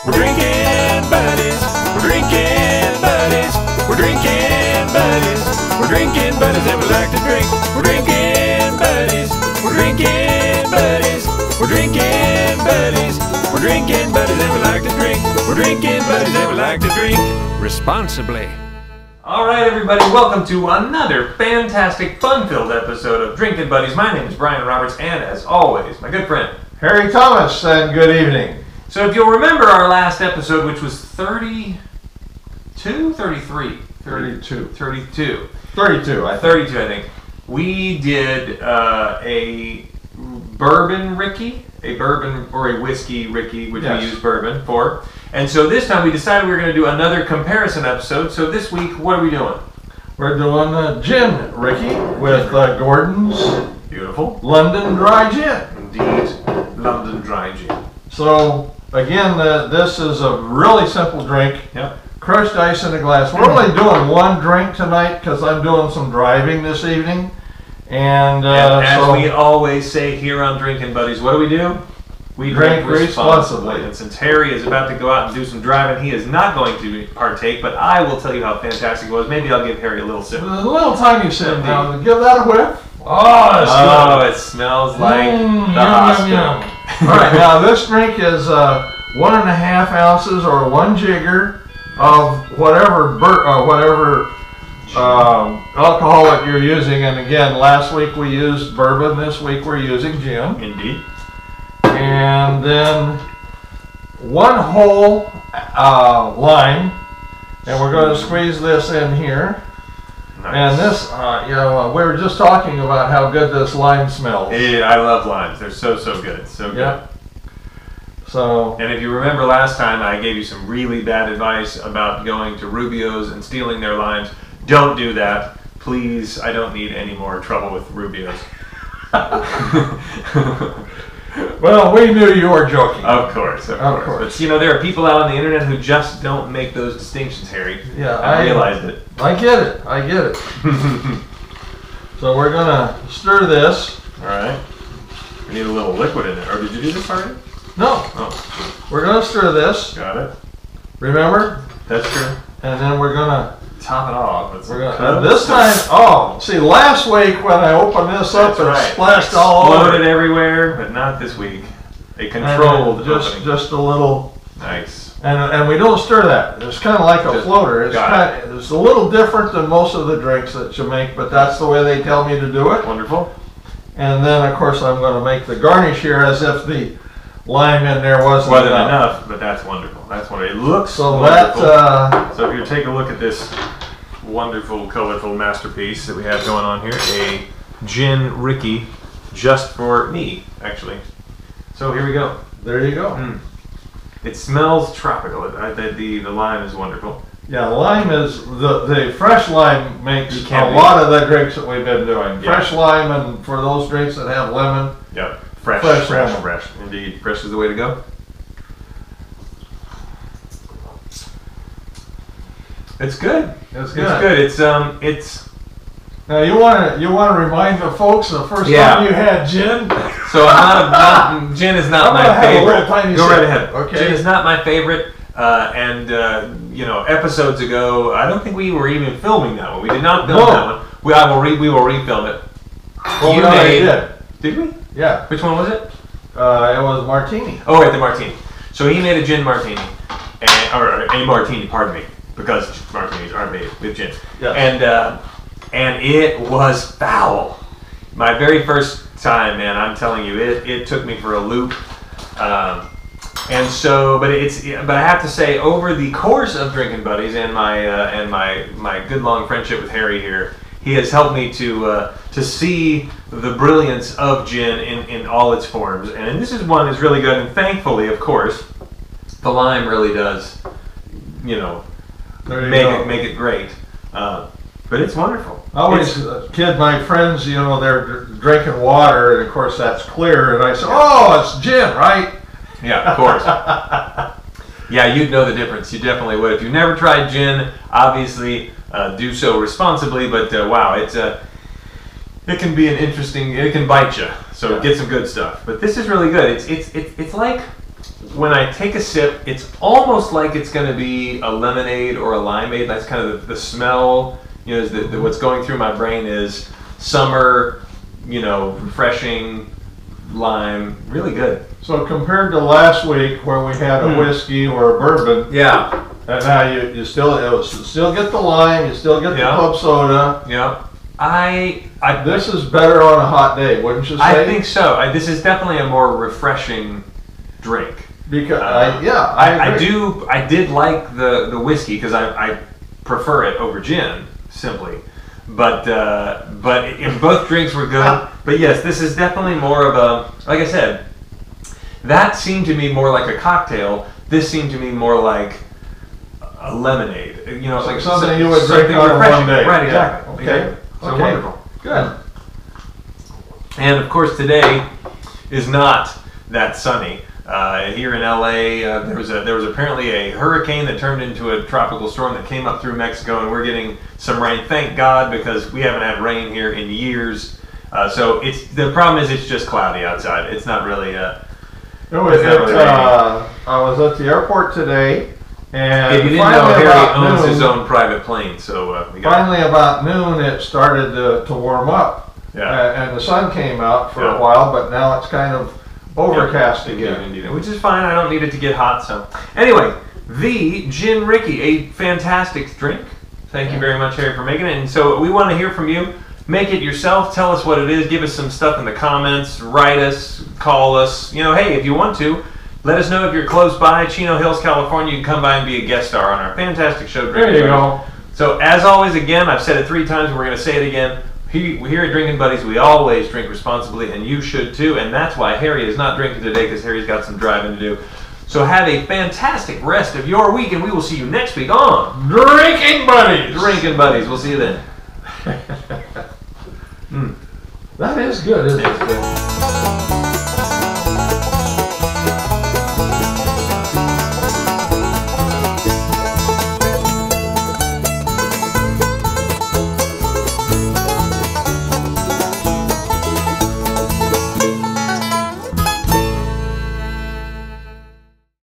We're drinking buddies. We're drinking buddies. We're drinking buddies. We're drinking buddies and we like to drink. We're drinking buddies. We're drinking buddies. We're drinking buddies. We're drinking buddies and we like to drink. We're drinking buddies and we like to drink responsibly. All right, everybody, welcome to another fantastic, fun-filled episode of Drinking Buddies. My name is Brian Roberts, and as always, my good friend Harry Thomas, and good evening. So if you'll remember our last episode, which was 32, 33? 32. 32. 32, I think. 32, I think. We did a bourbon Ricky, a bourbon or a whiskey Ricky, which Yes. we use bourbon for. And so this time we decided we were going to do another comparison episode. So this week, what are we doing? We're doing gin, Ricky, with Gordon's Beautiful. London Dry Gin. Indeed. London Dry Gin. So, again, this is a really simple drink. Yep. Crushed ice in a glass. We're only doing one drink tonight because I'm doing some driving this evening. And as so we always say here on Drinking Buddies, what do? We drink responsibly. And since Harry is about to go out and do some driving, he is not going to partake, but I will tell you how fantastic it was. Maybe I'll give Harry a little sip. a little tiny sip. Now, give that a whiff. Oh, it smells like the yum, hospital. yum, yum. All right, now this drink is 1.5 ounces or 1 jigger of whatever alcohol that you're using. And again, last week we used bourbon. This week we're using gin. Indeed. And then 1 whole lime, and we're going to squeeze this in here. Nice. And this, we were just talking about how good this lime smells. Yeah, I love limes. They're so good. So good. Yep. So, And if you remember last time, I gave you some really bad advice about going to Rubio's and stealing their limes. Don't do that. Please, I don't need any more trouble with Rubio's. well, we knew you were joking. Of course. But you know, there are people out on the internet who just don't make those distinctions, Harry. Yeah, I realized it. I get it. So we're gonna stir this. All right. We need a little liquid in it. Or did you do this already? No, Oh, we're gonna stir this. got it. Remember? That's true. And then we're gonna. Top it off. With some This time. Oh, see, last week when I opened this up, That's right. it splashed all over. Exploded everywhere, but not this week. A controlled opening. just a little. Nice. And we don't stir that. It's kind of like a Just floater. got It's a little different than most of the drinks that you make, but that's the way they tell me to do it. Wonderful. And then, of course, I'm going to make the garnish here as if the lime in there wasn't enough, but that's wonderful. That's what it looks. So wonderful. that. So if you take a look at this wonderful, colorful masterpiece that we have going on here, a gin Ricky, just for me, actually. So here we go. There you go. It smells tropical. The lime is wonderful. Yeah, lime is the fresh lime makes You a can't lot of the drinks that we've been doing. Yeah. Fresh lime, and for those drinks that have lemon. Yep. Fresh. Indeed. Fresh is the way to go. It's good. It's good. It's good. It's Now you want to remind the folks the first Yeah. time you had gin. So gin is not I'm my gonna have a favorite. little tiny Go sip. right ahead. Okay. Gin is not my favorite. Episodes ago, I don't think we were even filming that one. We did not film No. that one. We will refilm it. Well, You we already made- did. Did we? Yeah. Which one was it? It was martini. Oh, right, the martini. So he made a gin martini, or a martini, pardon me, because martinis are made with gin. Yeah. And it was foul. My very first time, man, I'm telling you, it took me for a loop. But I have to say, over the course of Drinking Buddies and my good long friendship with Harry here, he has helped me to see the brilliance of gin in all its forms. And this is one is really good. And thankfully, of course, the lime really does, There you go. make it great. But it's wonderful. I always kid my friends, they're drinking water, and of course that's clear, and I say, oh, it's gin, right? Yeah, of course. Yeah, you'd know the difference. You definitely would. If you've never tried gin, obviously do so responsibly. But wow, it can be it can bite you. So Yeah. get some good stuff. But this is really good. It's like when I take a sip, it's almost like it's going to be a lemonade or a limeade. That's kind of the smell. You know, is what's going through my brain is summer, you know, refreshing lime, really good. So compared to last week where we had a whiskey or a bourbon, Yeah, and now you still get the lime, you still get the Yeah. club soda. yeah. This is better on a hot day, wouldn't you say? I think so. This is definitely a more refreshing drink. Because I agree. I did like the whiskey because I prefer it over gin simply, but in both drinks were good. But yes, this is definitely more of a, like I said, that seemed to me more like a cocktail. This seemed to me more like a lemonade. You know, it's like something you would drink something on refreshing. one day. Right? Yeah. Exactly. Okay. Exactly. So Okay. wonderful. Good. And of course, today is not that sunny. Here in LA, there was apparently a hurricane that turned into a tropical storm that came up through Mexico, and we're getting some rain. Thank God, because we haven't had rain here in years. So the problem is it's just cloudy outside. It's not really. I was at the airport today, and If you didn't know, Harry owns his own private plane, so we got. Finally, about noon, it started to warm up, Yeah. and the sun came out for Yeah. a while, but now it's kind of overcast again. Indeed, which is fine. I don't need it to get hot. So, anyway, the Gin Ricky, a fantastic drink. Thank you very much, Harry, for making it. And so we want to hear from you. Make it yourself. Tell us what it is. Give us some stuff in the comments. Write us. Call us. You know, hey, if you want to, let us know if you're close by Chino Hills, California. You can come by and be a guest star on our fantastic show. There you go. So, as always, again, I've said it 3 times, and we're going to say it again. Here at Drinking Buddies, we always drink responsibly, and you should too. And that's why Harry is not drinking today, because Harry's got some driving to do. So have a fantastic rest of your week, and we will see you next week on Drinking Buddies! Drinking Buddies. We'll see you then. That is good, isn't it? It's good.